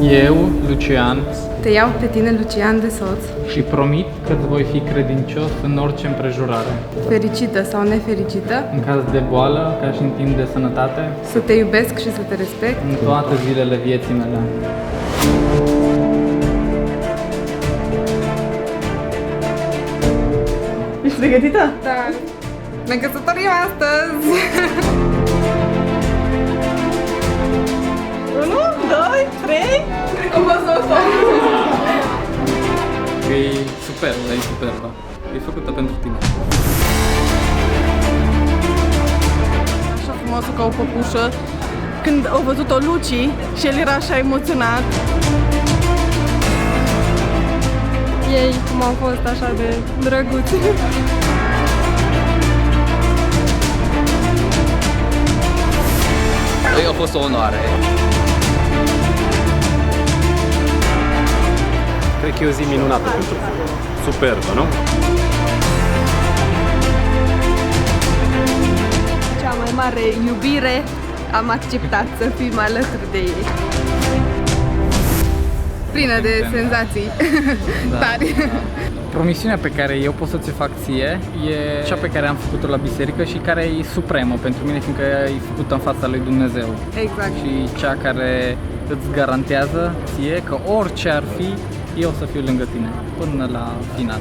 Eu, Lucian, Te iau pe tine, Lucian, de soț, și promit că îți voi fi credincios în orice împrejurare. fericită sau nefericită, În caz de boală, ca și în timp de sănătate, să te iubesc și să te respect, în toate zilele vieții mele. Ești pregătită? Da. Ne căsătorim astăzi! 1, 2, 3. Cred că o să o fac. E superbă, e superbă. E făcută pentru tine. Așa frumoasă ca o păpușă. Când au văzut-o Luci și el era așa emoționat. Ei, cum au fost așa de drăguți. A fost o onoare. Cred că e o zi minunată pentru voi. Superbă, nu? Cea mai mare iubire, am acceptat să fim alături de ei. Plină de senzații tari. Promisiunea pe care eu pot să ți fac ție e cea pe care am făcut-o la biserică și care e supremă pentru mine, fiindcă e făcută în fața lui Dumnezeu. Exact. Și cea care îți garantează ție că orice ar fi, eu o să fiu lângă tine până la final.